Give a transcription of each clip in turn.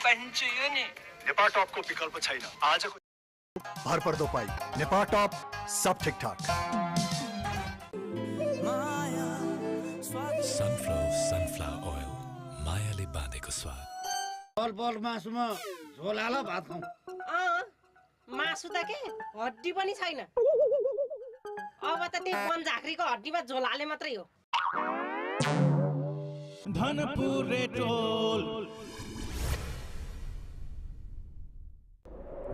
चाहिन्छ यो नि नेपाल टपको विकल्प छैन आजको भरपर्दो पाइप नेपाल टप सब ठिकठाक सनफ्लावर ओइल मायाले बाँधेको स्वाद बल मासुमा झोल हाल भात खाऊ मासु त के हड्डी पनि छैन अब त त्यो बन झाँक्रीको हड्डीमा झोल हाले मात्रै हो धनपुरे toll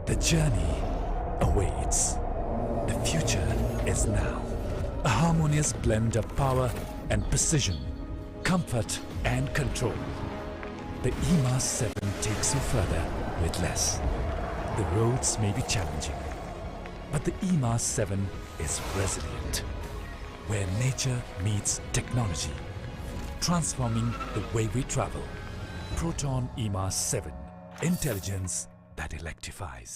The journey awaits. The future is now. A harmonious blend of power and precision, comfort and control. The EMAS 7 takes you further with less. The roads may be challenging, but the EMAS 7 is resilient. Where nature meets technology, transforming the way we travel. Proton EMAS 7. Intelligence that electrifies.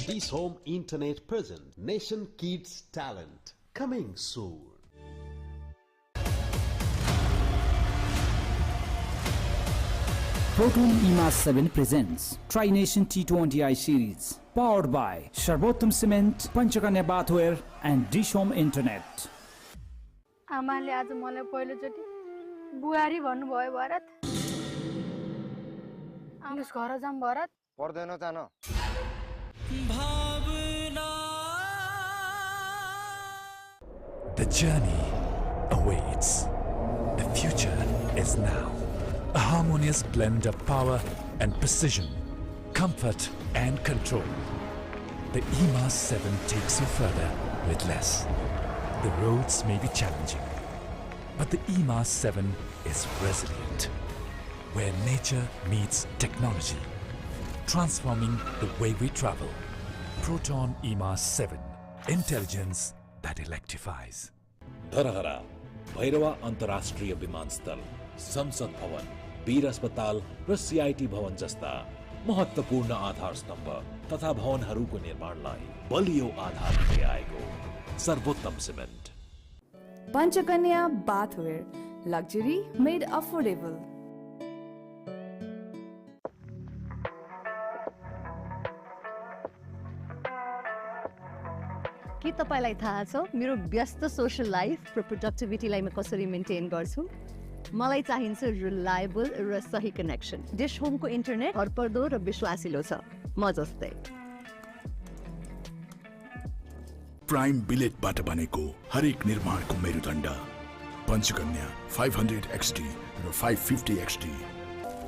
This home internet present Nation Kids Talent coming soon. Proton EMAS 7 presents Tri-Nation T20I series powered by Sharbottam Cement, Panchakanya Bathware and Dish Home Internet. आमाले आज मलाई पहिलोचोटि बुहारी भन्नुभयो भरत आउनुस् घर जाम भरत पर्दैन जान The journey awaits. The future is now. A harmonious blend of power and precision, comfort and control. The EMAS 7 takes you further with less. The roads may be challenging, but the EMAS 7 is resilient. Where nature meets technology, transforming the way we travel. Proton EMAS 7. Intelligence that electrifies. Dharhara Bhairahawa अन्तर्राष्ट्रिय विमानस्थल संसद भवन वीर अस्पताल र CIT भवन जस्ता महत्त्वपूर्ण आधार स्तम्भ तथा भवनहरूको निर्माणलाई बलियो आधार दिँदै आएको सर्वोत्तम cement Panchakanya Bathware, luxury made affordable. के तपाईलाई थाहा छ मेरो व्यस्त सोशल लाइफ र प्रोडक्टिभिटीलाई म कसरी मेन्टेन गर्छु मलाई चाहिन्छ रिलायबल र सही कनेक्सन डिश होमको इन्टरनेट भरपर्दो र विश्वासिलो छ म जस्तै प्राइम बिलेटबाट बनेको हरेक निर्माणको मेरुदण्ड पञ्चकन्या 500 XT र 550 XT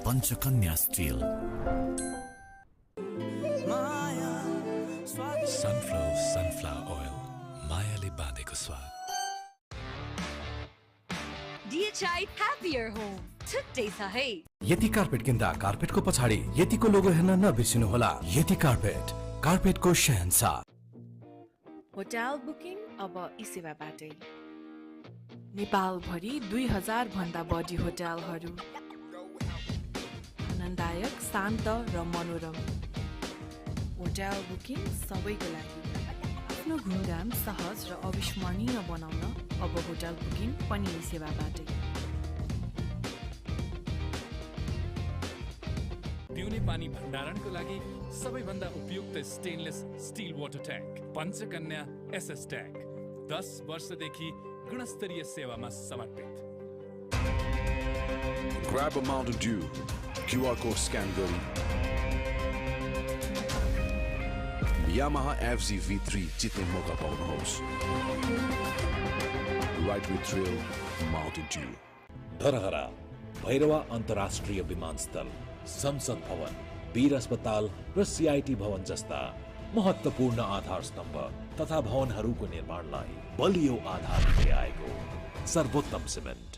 Panchakanya Steel. Sunflower oil. मायाले बाँधेको स्वाद. DHI Happier Home. छुट्टै छ है. यति कार्पेट किन्दा कार्पेटको पछाडि यतिको लोगो हेर्न नबिर्सिनु होला. यति कार्पेट, कार्पेटको शहंशाह. होटल बुकिङ अब ई-सेवाबाटै. नेपाल भरि 2000 भन्दा बढी होटलहरू. आनन्ददायक, शान्त र मनोरम. होटल बुकिङ सबैको लागि. आफ्नो घुमघाम सहज र अविस्मरणीय बनाउन अब होटल बुकिङ पनि ई-सेवाबाटै. पिउने पानी भण्डारणको लागि सबैभन्दा उपयुक्त stainless steel water tank Panchakanya SS tank 10 वर्षदेखि गुणस्तरीय सेवामा समर्पित. Grab a Mountain Dew. QR code scan गरी Yamaha FZ V3 जित्ने मौका पाउनुहोस्. Ride with thrill, Mountain Dew. Dharhara Bhairahawa अन्तर्राष्ट्रिय विमानस्थल संसद भवन वीर अस्पताल र सीआईटी भवन जस्ता महत्त्वपूर्ण आधार स्तम्भ तथा भवनहरूको निर्माणलाई बलियो आधार दिँदै आएको सर्वोत्तम cement.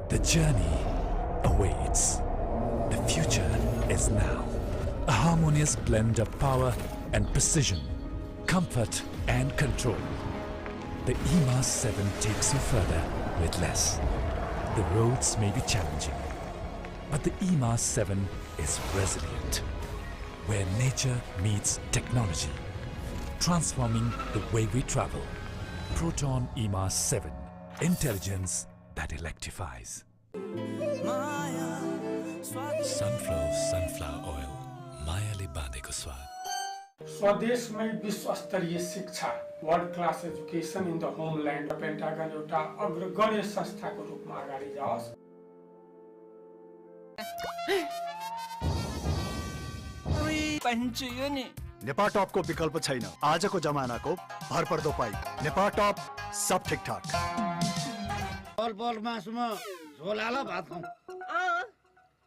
The journey awaits. The future is now. A harmonious blend of power and precision, comfort and control. The EMAS 7 takes you further with less. The roads may be challenging, but the EMAS 7 is resilient. Where nature meets technology, transforming the way we travel. Proton EMA 7. Intelligence that electrifies. Sunflower oil. मायाले बाँधेको स्वाद. स्वदेशमै विश्वस्तरीय शिक्षा world class education in the homeland Pentagon एउटा अग्रगण्य संस्थाको रूपमा अगाडि जाओस्. नेपाटपको विकल्प छैन. आजको जमानाको भरपर्दो पाइप नेपाटप सब ठिकठाक. बल मासुमा झोल हाल भात खाउँ.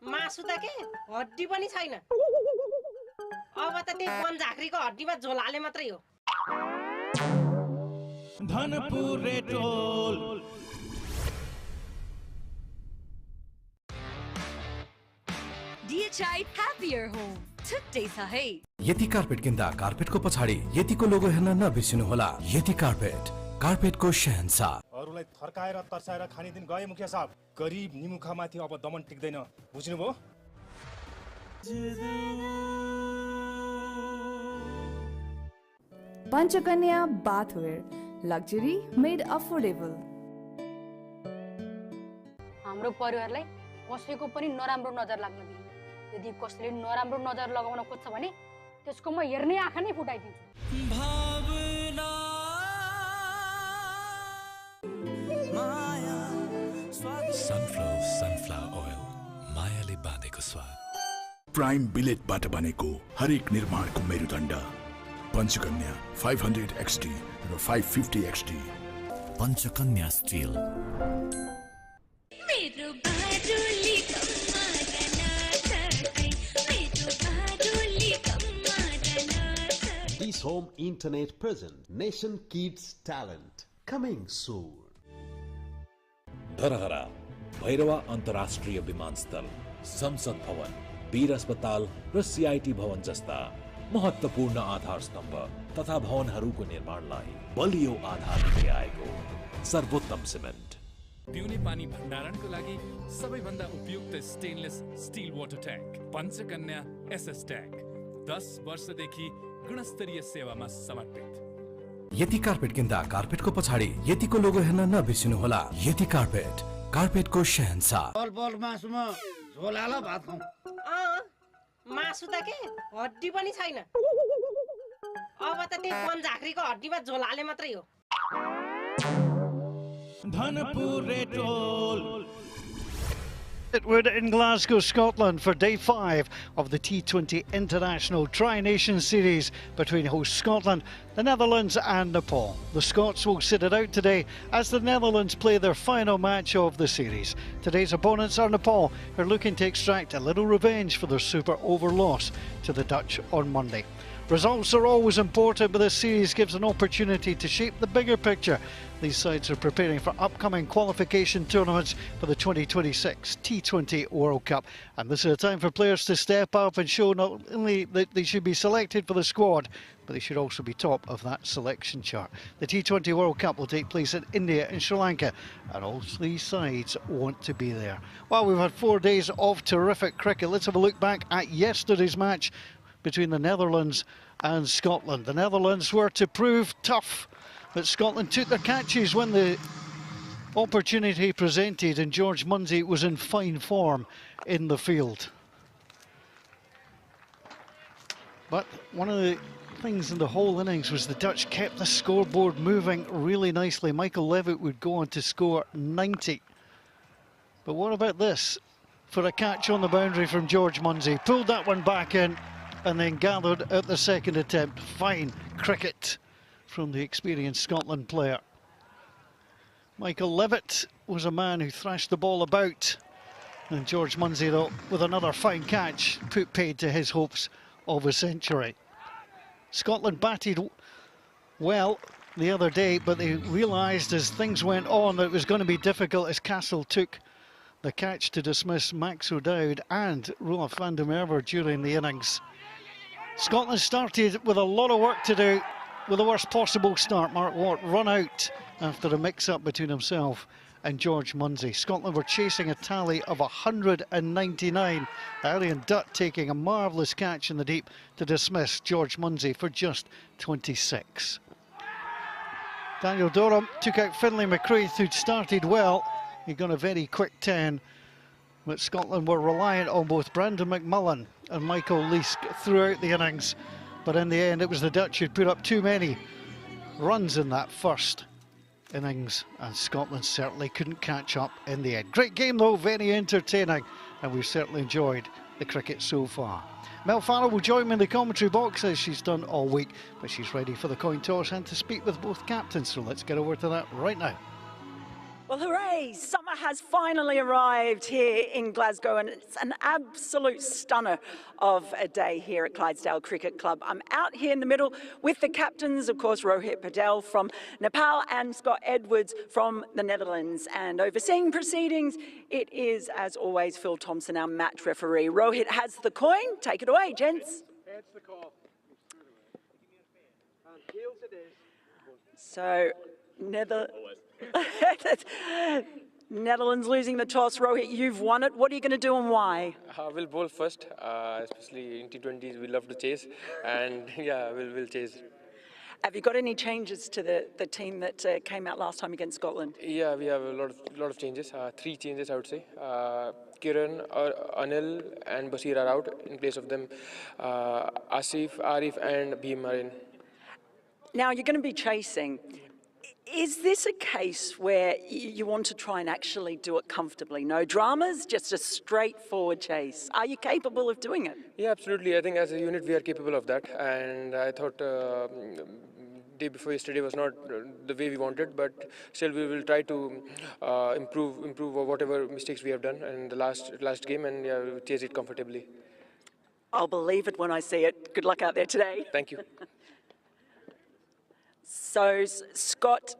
मासु त के हड्डी पनि छैन. अब त त्यो वन झाँक्रीको हड्डीमा झोल हाले मात्रै हो. धनपुर रेटोल. DHI Happier Home. छुट्टै छ है. यति कार्पेट किन्दा कार्पेटको पछाडि यतिको लोगो हेर्न नबिर्सिनुहोला. यति कार्पेट, कार्पेटको शहंशाह. अरूलाई थर्काएर तर्साएर खाने दिन गए मुखिया साहब. गरिब निमुखामाथि अब दमन टिक्दैन. बुझ्नुभयो? Panchakanya bathware. Luxury made affordable. हाम्रो परिवारलाई कसैको पनि नराम्रो नजर लाग्न दिनु. यदि कसैले नराम्रो नजर लगाउन खोज्छ भने त्यसको म हेर्ने आँखा नै फुटाइदिन्छु. Sunflower oil. मायाले बाँधेको स्वाद. प्राइम बिलेटबाट बनेको हरेक निर्माणको मेरुदण्ड. पञ्चकन्या 500 XT र 550 XT. Panchakanya steel. This home internet present Nation Kids Talent coming soon. Dharahara Bhairahawa अन्तर्राष्ट्रिय विमानस्थल, संसद भवन, वीर अस्पताल र CIT भवन जस्ता महत्त्वपूर्ण आधार स्तम्भ तथा भवनहरूको निर्माणलाई बलियो आधार दिँदै आएको सर्वोत्तम सिमेन्ट. पिउने पानी भण्डारणको लागि सबैभन्दा उपयुक्त stainless steel water tank Panchakanya SS tank 10 वर्षदेखि गुणस्तरीय सेवामा समर्पित. यति कार्पेट किन्दा कार्पेटको पछाडि यतिको लोगो हेर्न नबिर्सिनुहोला. यति कार्पेट, कार्पेटको शहंशाह. बल मासुमा झोल हाल भात खाउँ. मासु त के हड्डी पनि छैन. अब त त्यो वन झाँक्रीको हड्डीमा झोल हाले मात्रै हो. Dhanpur रेटोल. We're in Glasgow, Scotland for day 5 of the T20 International Tri-Nation Series between host Scotland, the Netherlands and Nepal. The Scots will sit it out today as the Netherlands play their final match of the series. Today's opponents are Nepal, who are looking to extract a little revenge for their super over loss to the Dutch on Monday. Results are always important, but this series gives an opportunity to shape the bigger picture. These sides are preparing for upcoming qualification tournaments for the 2026 T20 World Cup. And this is a time for players to step up and show not only that they should be selected for the squad, but they should also be top of that selection chart. The T20 World Cup will take place in India and Sri Lanka, and all three sides want to be there. Well, we've had 4 days of terrific cricket. Let's have a look back at yesterday's match between the Netherlands and Scotland. The Netherlands were to prove tough, but Scotland took their catches when the opportunity presented, and George Munsey was in fine form in the field. But one of the things in the whole innings was the Dutch kept the scoreboard moving really nicely. Michael Levitt would go on to score 90. But what about this? For a catch on the boundary from George Munsey. Pulled that one back in and then gathered at the second attempt. Fine cricket from the experienced Scotland player. Michael Levitt was a man who thrashed the ball about. And George Munsey, though, with another fine catch, put paid to his hopes of a century. Scotland batted well the other day, but they realised as things went on that it was going to be difficult as Castle took the catch to dismiss Max O'Dowd and Roelof van der Merwe during the innings. Scotland started with a lot of work to do, with the worst possible start. Mark Watt run out after a mix-up between himself and George Munsey. Scotland were chasing a tally of 199. Arian Dutt taking a marvellous catch in the deep to dismiss George Munsey for just 26. Daniel Durham took out Finlay McCraith, who'd started well. He got a very quick 10, but Scotland were reliant on both Brandon McMullen and Michael Leask throughout the innings. But in the end, it was the Dutch who'd put up too many runs in that first innings, and Scotland certainly couldn't catch up in the end. Great game though, very entertaining, and we've certainly enjoyed the cricket so far. Mel Farrell will join me in the commentary box as she's done all week, but she's ready for the coin toss and to speak with both captains, so let's get over to that right now. Well, hooray! Summer has finally arrived here in Glasgow, and it's an absolute stunner of a day here at Clydesdale Cricket Club. I'm out here in the middle with the captains, of course, Rohit Patel from Nepal and Scott Edwards from the Netherlands. And overseeing proceedings, it is, as always, Phil Thompson, our match referee. Rohit has the coin. Take it away, gents. Heads the call. And heels it is. So, Netherlands losing the toss. Rohit, you've won it. What are you going to do and why? We'll bowl first, especially in T20s. We love to chase, and yeah, we'll chase. Have you got any changes to the team that came out last time against Scotland? Yeah, we have a lot of changes. 3 changes, I would say. Kiran, Anil, and Basir are out. In place of them, Asif, Arif, and Bhim are in. Now you're going to be chasing. Is this a case where you want to try and actually do it comfortably? No dramas, just a straightforward chase. Are you capable of doing it? Yeah, absolutely. I think as a unit we are capable of that. And I thought day before yesterday was not the way we wanted, but still we will try to improve whatever mistakes we have done in the last game, and yeah, we'll chase it comfortably. I'll believe it when I see it. Good luck out there today. Thank you. So, Scott,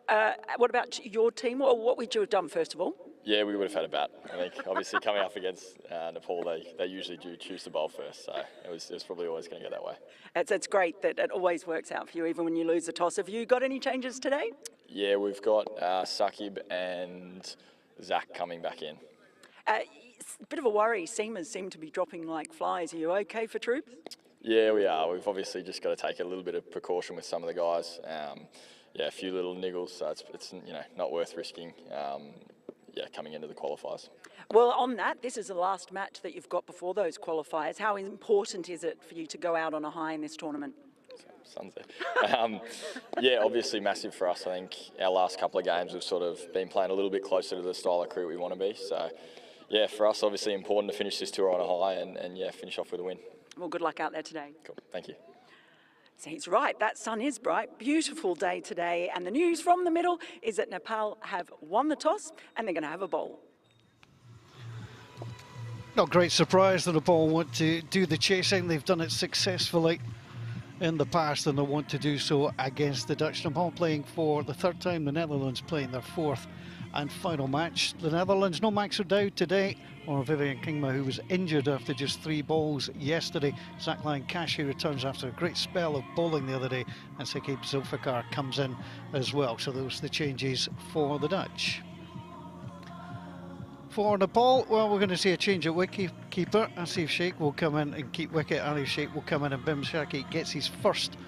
what about your team? What would you have done, first of all? Yeah, we would have had a bat. I think, obviously, coming up against Nepal, they usually do choose to bowl first, so it was probably always going to go that way. It's great that it always works out for you, even when you lose the toss. Have you got any changes today? Yeah, we've got Saqib and Zach coming back in. A bit of a worry. Seamers seem to be dropping like flies. Are you okay for troops? Yeah, we are. We've obviously just got to take a little bit of precaution with some of the guys. Yeah, a few little niggles, so it's not worth risking. Coming into the qualifiers. Well, on that, this is the last match that you've got before those qualifiers. How important is it for you to go out on a high in this tournament? Sun's there. Yeah, obviously massive for us. I think our last couple of games we've sort of been playing a little bit closer to the style of cricket we want to be. So, yeah, for us, obviously important to finish this tour on a high and finish off with a win. Well, good luck out there today. Cool, thank you. So he's right, that sun is bright, beautiful day today, and the news from the middle is that Nepal have won the toss and they're going to have a bowl. Not great surprise that Nepal want to do the chasing. They've done it successfully in the past and they want to do so against the Dutch. Nepal playing for the third time, the Netherlands playing their fourth and final match. The Netherlands, no Max O'Dowd today, or Vivian Kingma, who was injured after just 3 balls yesterday. Zach Lancashi returns after a great spell of bowling the other day, and Saqib Zulfikar comes in as well. So those are the changes for the Dutch. For Nepal, well, we're going to see a change at wicket-keeper. Asif Sheikh will come in and keep wicket. Ali Sheikh will come in, and Bim Shaki gets his first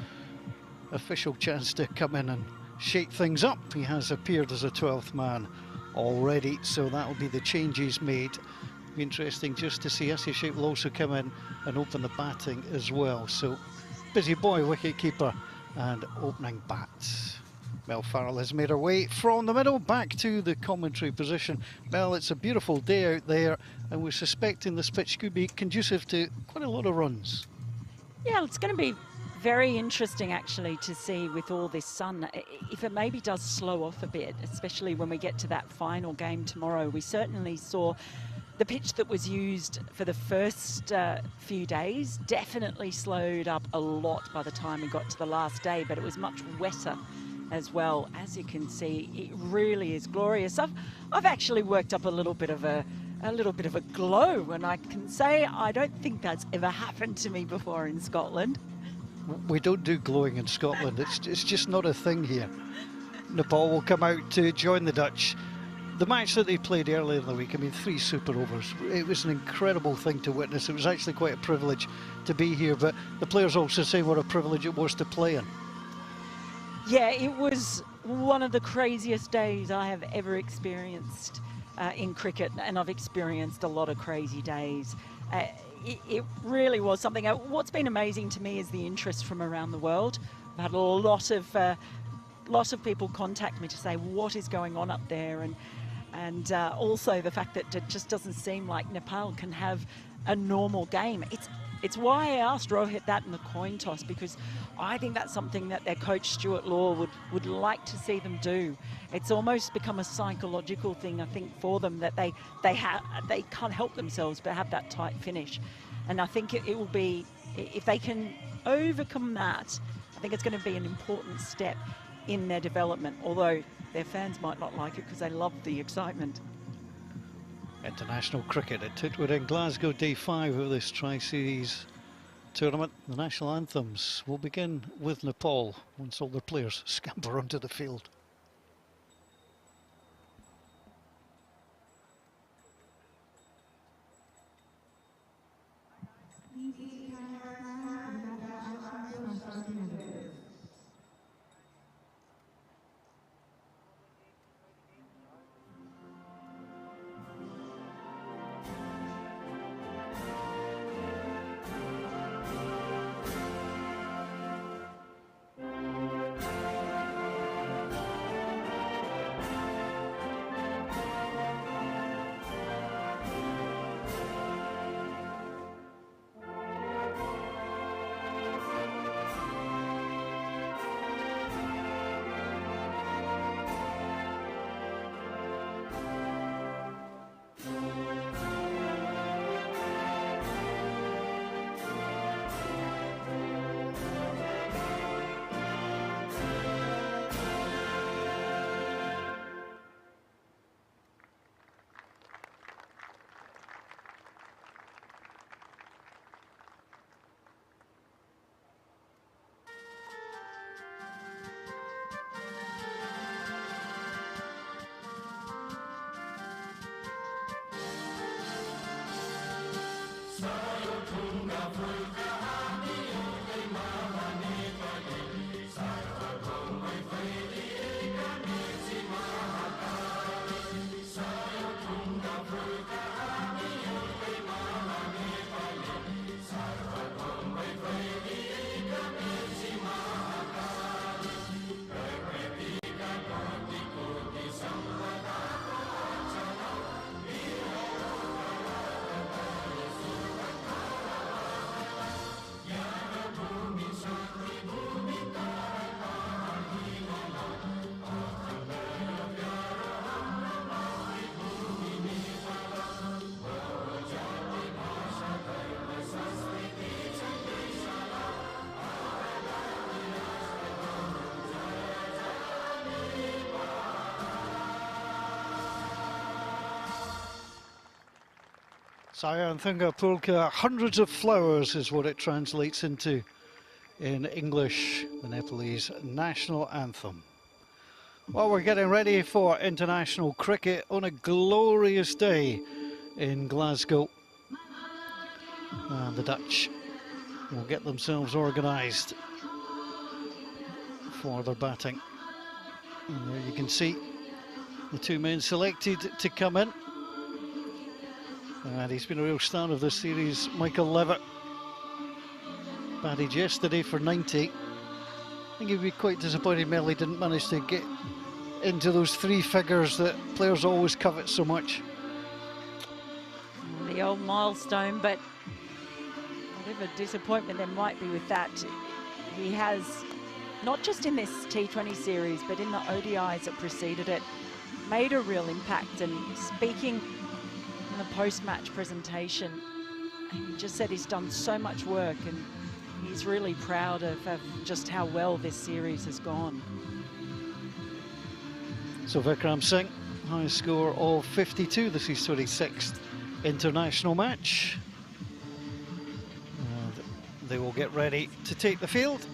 official chance to come in and shake things up. He has appeared as a 12th man already, so that will be the changes made. Be interesting just to see. Asif Sheikh will also come in and open the batting as well. So busy boy, wicket-keeper and opening bats. Mel Farrell has made her way from the middle back to the commentary position. Mel, it's a beautiful day out there, and we're suspecting this pitch could be conducive to quite a lot of runs. Yeah, it's going to be very interesting actually to see with all this sun if it maybe does slow off a bit, especially when we get to that final game tomorrow. We certainly saw the pitch that was used for the first few days definitely slowed up a lot by the time we got to the last day, but it was much wetter as well. As you can see, it really is glorious. I've actually worked up a little bit of a glow, and I can say I don't think that's ever happened to me before in Scotland. We don't do glowing in Scotland. It's just not a thing here. Nepal will come out to join the Dutch. The match that they played earlier in the week, I mean, 3 super overs. It was an incredible thing to witness. It was actually quite a privilege to be here, but the players also say what a privilege it was to play in. Yeah, it was one of the craziest days I have ever experienced in cricket, and I've experienced a lot of crazy days. It really was something. What's been amazing to me is the interest from around the world. I've had a lot of people contact me to say what is going on up there, and also the fact that it just doesn't seem like Nepal can have a normal game. It's why I asked Rohit that in the coin toss, because I think that's something that their coach Stuart Law would like to see them do. It's almost become a psychological thing, I think, for them, that they can't help themselves but have that tight finish. And I think it will be, if they can overcome that, I think it's going to be an important step in their development, although their fans might not like it because they love the excitement. International cricket at Titwood in Glasgow, day 5 of this Tri-Series tournament. The national anthems will begin with Nepal once all their players scamper onto the field. Sayanthunga Pulka, hundreds of flowers is what it translates into in English, the Nepalese national anthem. Well, we're getting ready for international cricket on a glorious day in Glasgow. And the Dutch will get themselves organised for their batting. And there you can see the two men selected to come in. And he's been a real star of this series, Michael Levitt. Batted yesterday for 90. I think he'd be quite disappointed Melly didn't manage to get into those 3 figures that players always covet so much. The old milestone, but whatever disappointment there might be with that, he has, not just in this T20 series, but in the ODIs that preceded it, made a real impact. And speaking in the post-match presentation, he just said he's done so much work and he's really proud of just how well this series has gone. So Vikram Singh, highest score of 52. This is 26th international match. And they will get ready to take the field.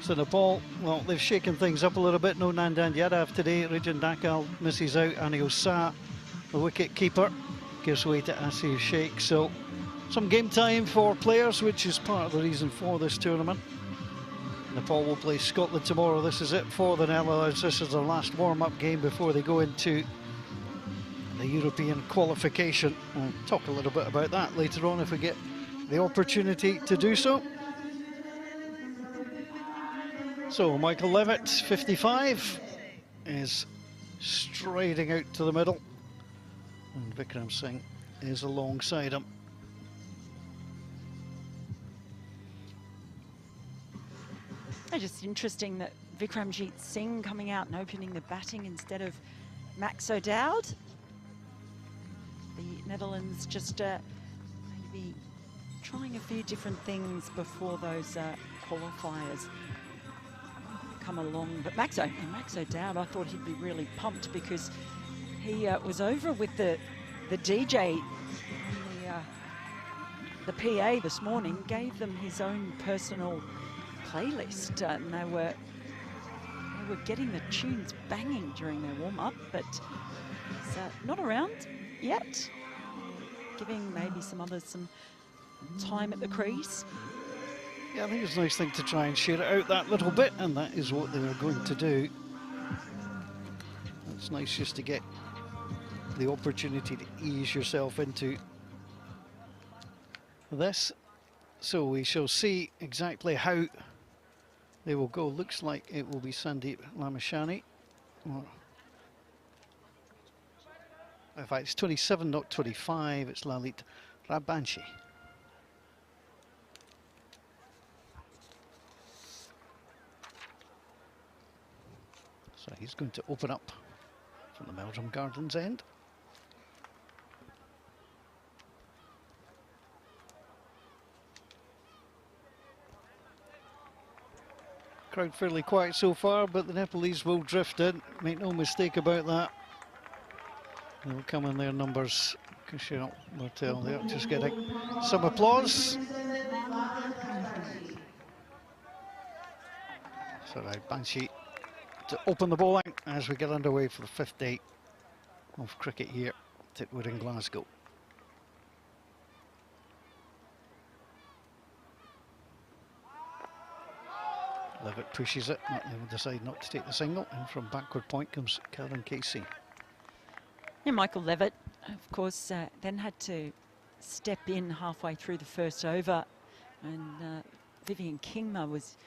So Nepal, well, they've shaken things up a little bit. No Nandan Yadav today. Rajan Dakal misses out. Anil Shah, the wicket keeper, gives way to Asif Sheikh. So some game time for players, which is part of the reason for this tournament. Nepal will play Scotland tomorrow. This is it for the Netherlands. This is their last warm-up game before they go into the European qualification. We'll talk a little bit about that later on if we get the opportunity to do so. So Michael Levitt, 55, is striding out to the middle, and Vikram Singh is alongside him. It's just interesting that Vikramjit Singh coming out and opening the batting instead of Max O'Dowd. The Netherlands just maybe trying a few different things before those qualifiers come along. But Max O'Dowd, I thought he'd be really pumped because he was over with the DJ, the PA this morning, gave them his own personal playlist, and they were getting the tunes banging during their warm-up, but he's not around yet, giving maybe some others some time at the crease. Yeah, I think it's a nice thing to try and share it out that little bit, and that is what they're going to do. It's nice just to get the opportunity to ease yourself into this. So we shall see exactly how they will go. Looks like it will be Sandeep Lamashani. In fact, it's 27, not 25. It's Lalit Rabanshi. So he's going to open up from the Meldrum Gardens end. Crowd fairly quiet so far, but the Nepalese will drift in. Make no mistake about that. They'll come in their numbers. Kushal Martel there just getting some applause. So right, Banshee to open the bowling as we get underway for the fifth day of cricket here at Titwood in Glasgow. Levitt pushes it, they will decide not to take the single, and from backward point comes Karen Casey. Yeah, Michael Levitt, of course, then had to step in halfway through the first over, and Vivian Kingma was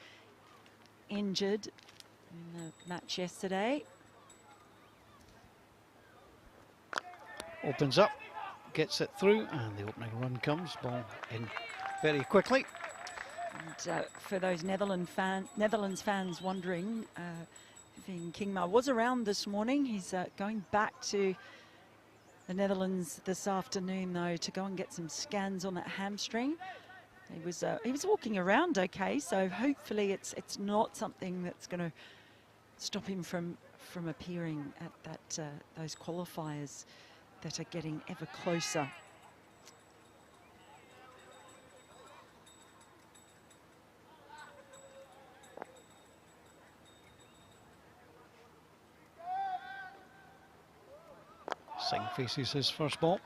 injured in the match yesterday. Opens up, gets it through, and the opening run comes, ball in very quickly. And for those Netherlands fans wondering, Vivian Kingma was around this morning. He's going back to the Netherlands this afternoon, though, to go and get some scans on that hamstring. He was walking around okay, so hopefully it's not something that's going to stop him from appearing at those qualifiers that are getting ever closer. Singh faces his first ball.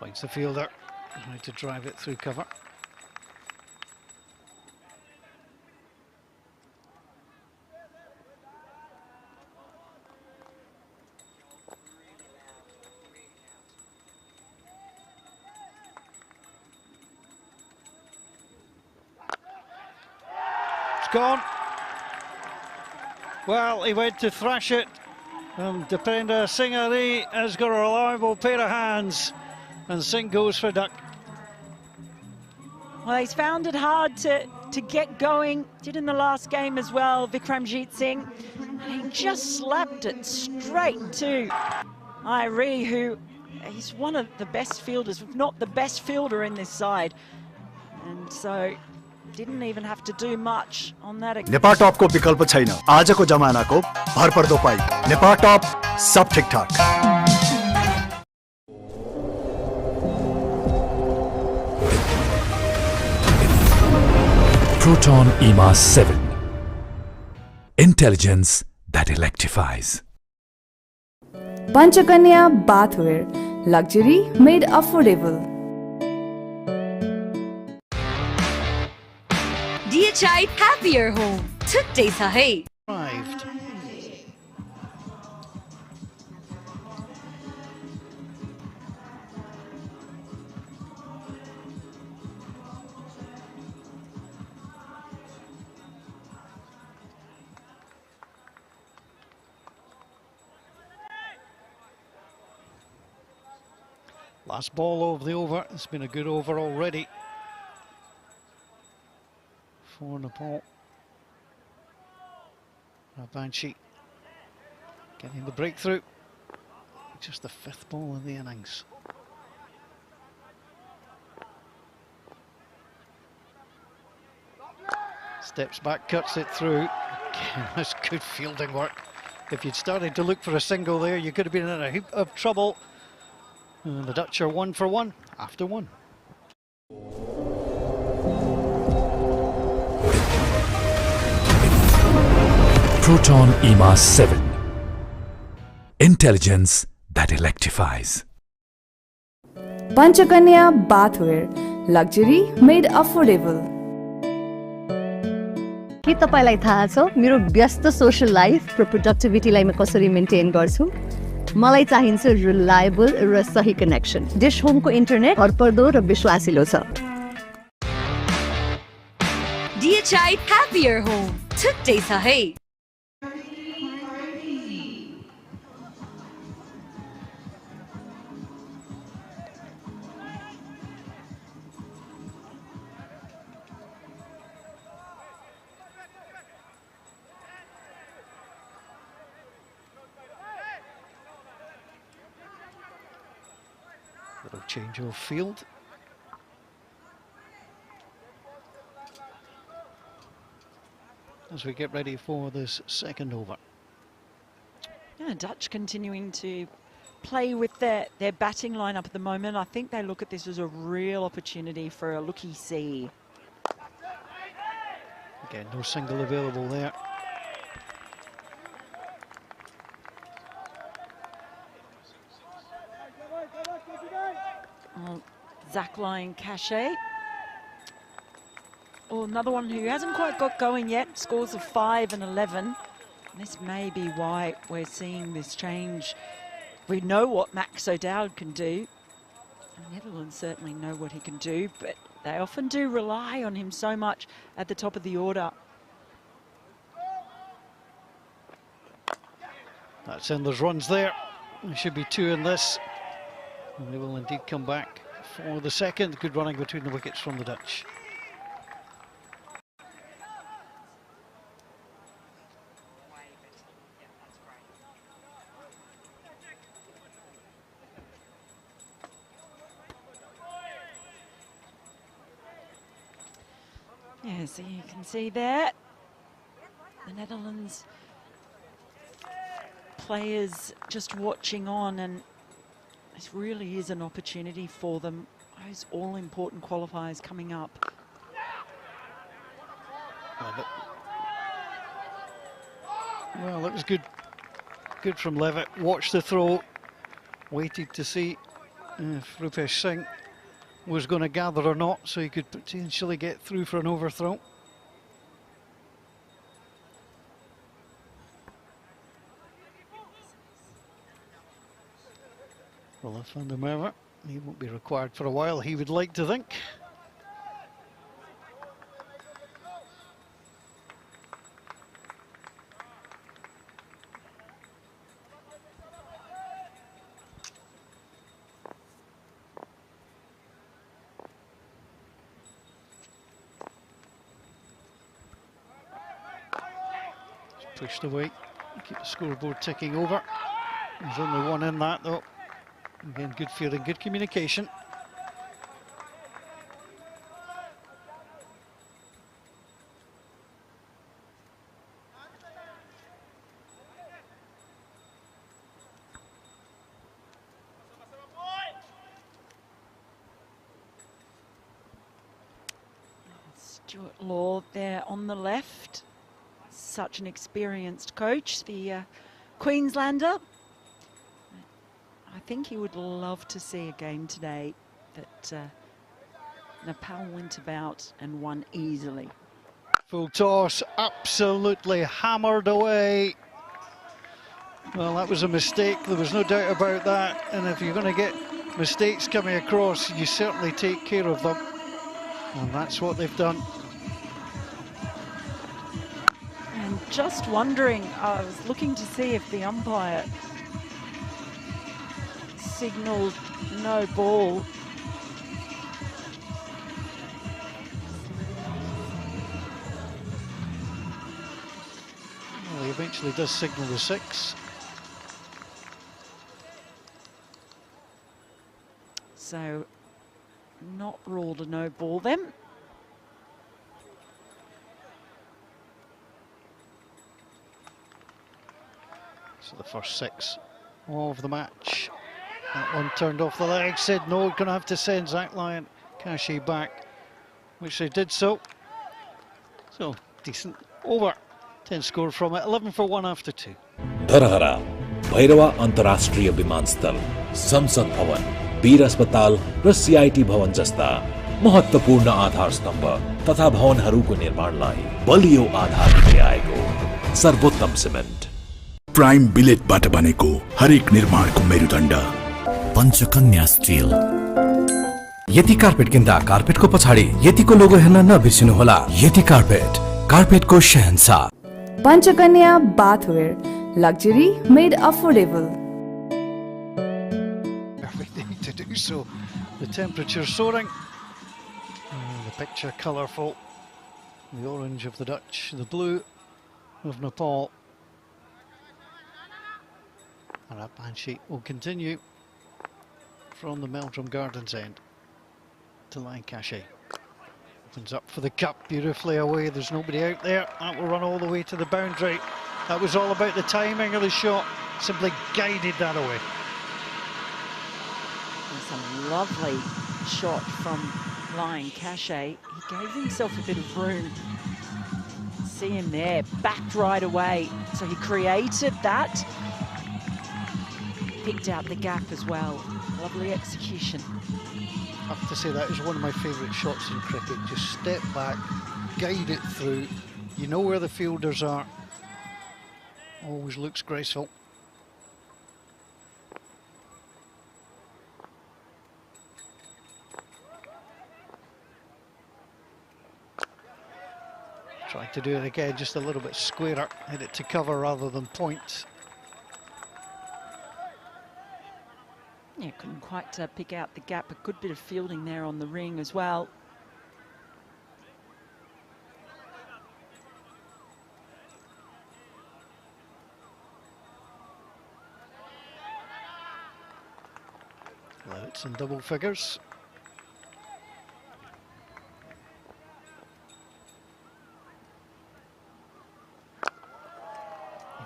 Finds the fielder, trying to drive it through cover. It's gone. Well, he went to thrash it. Dipender Singh has got a reliable pair of hands, and Singh goes for duck. Well, he's found it hard to get going. Did in the last game as well, Vikramjit Singh. And he just slapped it straight to Irie, who he's one of the best fielders, if not the best fielder in this side. And so didn't even have to do much on that occasion. Nepal टप को विकल्प छैन आजको जमानाको भरपर्दो पाई नेपाल टप सब ठीकठाक Proton EMAS 7. Intelligence that electrifies. Panchakanya bathware. Luxury made affordable. DHI Happier Home. छुट्टै छ है। Last ball of the over. It's been a good over already for Nepal. Banshee getting the breakthrough. Just the 5th ball of the innings. Steps back, cuts it through. Again, that's good fielding work. If you'd started to look for a single there, you could have been in a heap of trouble. And the Dutch are 1 for 1 after 1. Proton EMAS 7. Intelligence that electrifies. Panchakanya bathware. Luxury made affordable. के तपाईलाई थाहा छ मेरो व्यस्त social life र प्रोडक्टिभिटीलाई म कसरी maintain गर्छु मलाई चाहिन्छ रिलायबल र सही कनेक्सन डिश होमको इन्टरनेट भरपर्दो र विश्वासिलो छ DHI Happier Home छुट्टै छ है Little change of field. As we get ready for this second over. Yeah, Dutch continuing to play with their batting lineup at the moment. I think they look at this as a real opportunity for a looky-see. Again, no single available there. Zach Lyon Cachet. Oh, another one who hasn't quite got going yet. Scores of 5 and 11. And this may be why we're seeing this change. We know what Max O'Dowd can do. The Netherlands certainly know what he can do, but they often do rely on him so much at the top of the order. That's in, there's runs there. There should be 2 in this. And they will indeed come back for the second. Good running between the wickets from the Dutch. Yeah, so you can see there, the Netherlands players just watching on, and this really is an opportunity for them. Those all-important qualifiers coming up. Well, that was good. Good from Levitt. Watched the throw. Waited to see if Rupesh Singh was going to gather or not, so he could potentially get through for an overthrow. Well, I found him over. He won't be required for a while, he would like to think. Pushed away, keep the scoreboard ticking over. There's only one in that though. Again, good fielding, good communication. Stuart Law there on the left. Such an experienced coach, the Queenslander. I think he would love to see a game today that Nepal went about and won easily. Full toss, absolutely hammered away. Well, that was a mistake, there was no doubt about that. And if you're going to get mistakes coming across, you certainly take care of them. And that's what they've done. And just wondering, I was looking to see if the umpire signalled no ball. Well, he eventually does signal the 6. So, not ruled a no ball then. So the first 6 of the match. That one turned off the leg, said no, going to have to send Zach Lyon Cachet back, which they did so. So, decent over. 10 scored from it, 11 for 1 after 2. Dharhara Bhairahawa अन्तर्राष्ट्रिय विमानस्थल संसद भवन वीर अस्पताल र CIT भवन जस्ता महत्त्वपूर्ण आधार स्तम्भ तथा भवनहरूको निर्माणलाई बलियो आधार दिँदै आएको सर्वोत्तम सिमेन्ट प्राइम बिलेटबाट बनेको हरेक निर्माणको मेरुदण्ड पञ्चकन्या स्टिल। यति कार्पेट किन्दा कार्पेटको पछाडि यतिको लोगो हेर्न नबिर्सिनुहोला। यति carpet, कार्पेटको Shahenshah. Panchakanya bathware, luxury made affordable. Everything to do so. The temperature soaring. The picture colourful. The orange of the Dutch, the blue of Nepal. And that band sheet will continue from the Meldrum Gardens end to Lyon Cachet. Opens up for the cup, beautifully away, there's nobody out there. That will run all the way to the boundary. That was all about the timing of the shot, simply guided that away. That's a lovely shot from Lyon Cachet. He gave himself a bit of room. See him there, backed right away. So he created that. Picked out the gap as well. Lovely execution. I have to say that is one of my favourite shots in cricket. Just step back, guide it through. You know where the fielders are. Always looks graceful. Tried to do it again, just a little bit squarer. Hit it to cover rather than point. Yeah, couldn't quite pick out the gap. A good bit of fielding there on the ring as well. Well, it's in double figures.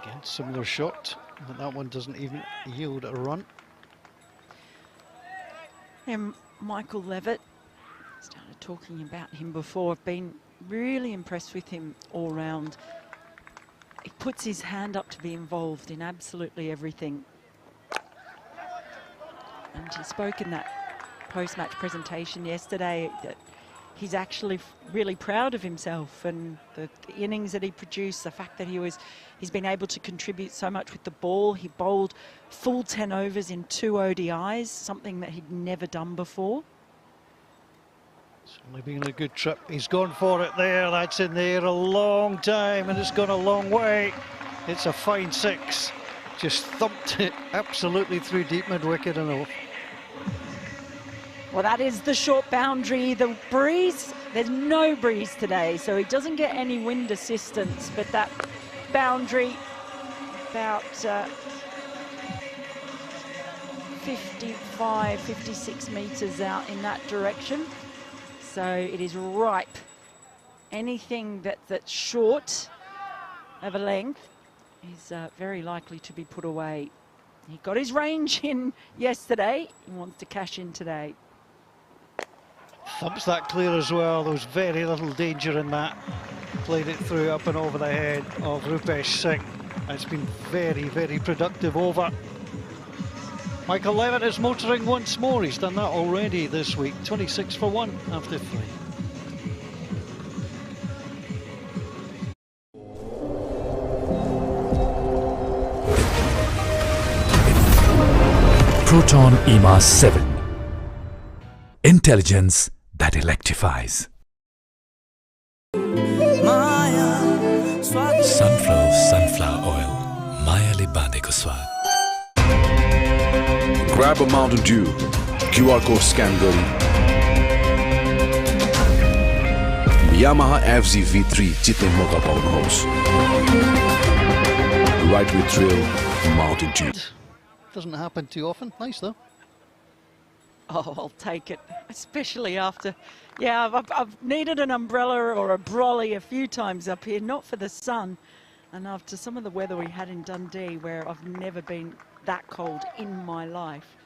Again, similar shot, but that one doesn't even yield a run. And Michael Levitt, started talking about him before. I've been really impressed with him all round. He puts his hand up to be involved in absolutely everything. And he spoke in that post-match presentation yesterday that he's actually really proud of himself and the innings that he produced, the fact that he's been able to contribute so much with the ball. He bowled full 10 overs in 2 ODIs, something that he'd never done before. It's only been a good trip. He's gone for it there. That's in there a long time and it's gone a long way. It's a fine 6. Just thumped it absolutely through deep mid-wicket and off. Well, that is the short boundary. The breeze, there's no breeze today, so he doesn't get any wind assistance, but that boundary about 55, 56 metres out in that direction. So it is ripe. Anything that's short of a length is very likely to be put away. He got his range in yesterday. He wants to cash in today. Thumps that clear as well. There was very little danger in that. Played it through up and over the head of Rupesh Singh. It's been very, very productive over. Michael Levitt is motoring once more. He's done that already this week. 26 for 1 after 3. Proton EMA 7. Intelligence that electrifies. Sunflower oil. Mayale bandeko swad. Grab a Mountain Dew. QR code scan gari. Yamaha FZ V3 jitne mauka paunनुहोस्. Ride with thrill, Mountain Dew. Doesn't happen too often. Nice though. Oh, I'll take it, especially after, yeah, I've needed an umbrella or a brolly a few times up here, not for the sun, and after some of the weather we had in Dundee, where I've never been that cold in my life.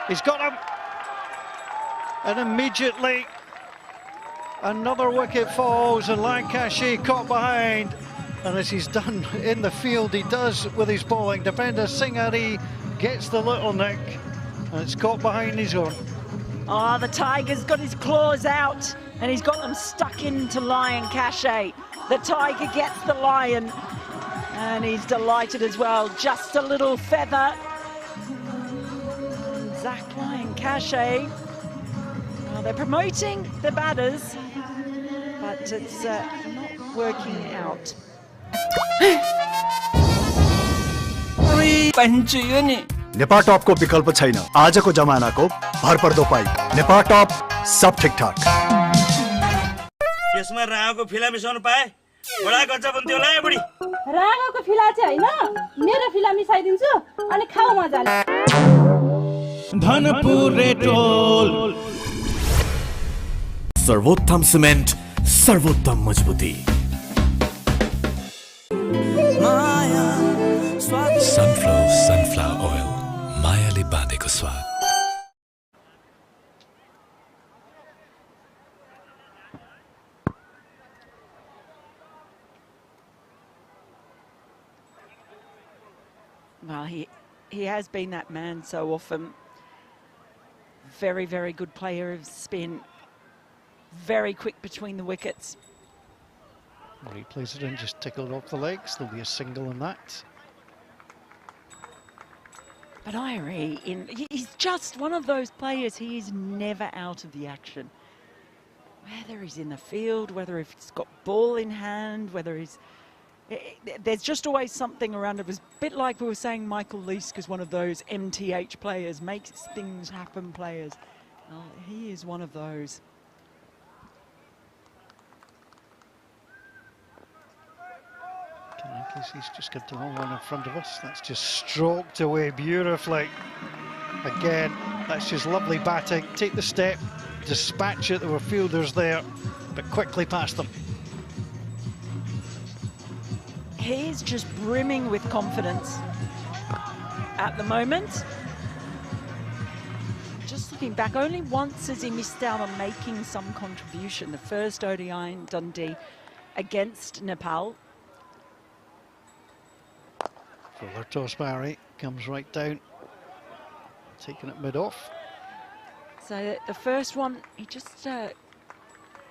He's got him, and immediately another wicket falls, and Lancashire caught behind, and as he's done in the field, he does with his bowling. Defender Singhari gets the little nick, and it's caught behind his own. Oh, the Tiger's got his claws out, and he's got them stuck into Lion Cachet. The Tiger gets the Lion, and he's delighted as well. Just a little feather. Zach Lion Cachet. Well, they're promoting the batters, but it's not working out. नेपा टप को विकल्प छैन आजको जमानाको भरपर्दो पाई Nipah टप सब ठीकठाक यसमा रागको फिला मिसाउनु पाए बडा गज्जा बन्थ्यो होला बुढी रागको फिला चाहिँ हैन मेरो फिला मिसाइदिन्छु अनि खाऊ मजाले धनपुर रेटोल सर्वोत्तम सिमेन्ट सर्वोत्तम मजबुती Sunflower oil. Mayale bandeko swad. Well, he has been that man so often. Very, very good player of spin. Very quick between the wickets. Well, he plays it in, just tickled off the legs. There'll be a single in that. But Irie, he's just one of those players, he is never out of the action. Whether he's in the field, whether he's got ball in hand, whether he's... There's just always something around it. It was a bit like we were saying Michael Leask is one of those MTH players, makes things happen players. Well, he is one of those. He's just got the long one in front of us. That's just stroked away beautifully. Again, that's just lovely batting. Take the step, dispatch it. There were fielders there, but quickly past them. He's just brimming with confidence at the moment. Just looking back, only once has he missed out on making some contribution. The first ODI in Dundee against Nepal. Fuller toss Barry, comes right down, taking it mid-off. So the first one, he just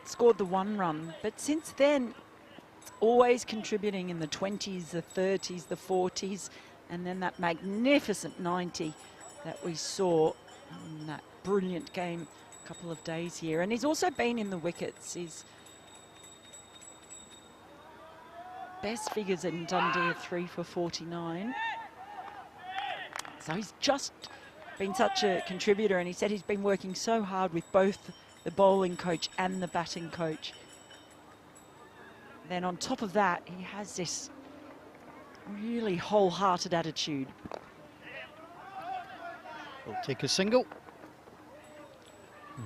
scored the 1 run, but since then, it's always contributing in the 20s, the 30s, the 40s, and then that magnificent 90 that we saw in that brilliant game a couple of days here. And he's also been in the wickets. His best figures in Dundee are 3 for 49. So he's just been such a contributor, and he said he's been working so hard with both the bowling coach and the batting coach. Then on top of that, he has this really wholehearted attitude. We'll take a single.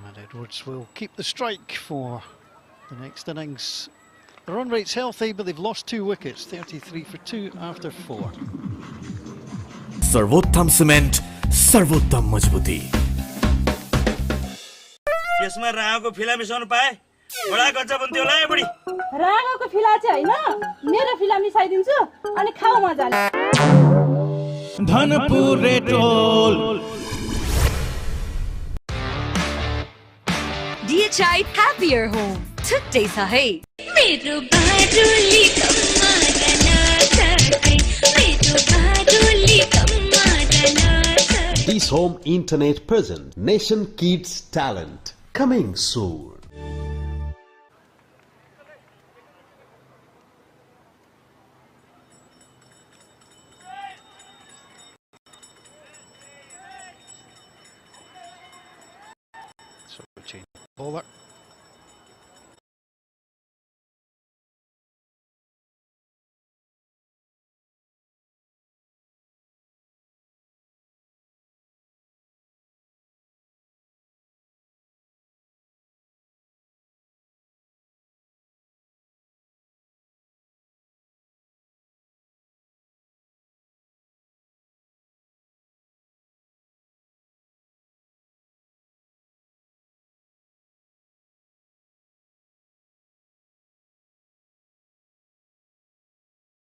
And Edwards will keep the strike for the next innings. The run rate's healthy, but they've lost 2 wickets, 33 for 2 after 4. सर्वोत्तम cement सर्वोत्तम मजबुती यसमा राँगोको फिला मिसाउनु पाए बडा गज्जा बन्थ्यो होला है बुढी। राँगोको फिला चाहिँ होइन, मेरो फिला मिसाइदिन्छु अनि खाऊ मजाले। धनपुर रेटोल DHI Happier Home छुट्टै छ है। मेरो बाजुली कम्मा This home internet present Nation Kids Talent coming soon.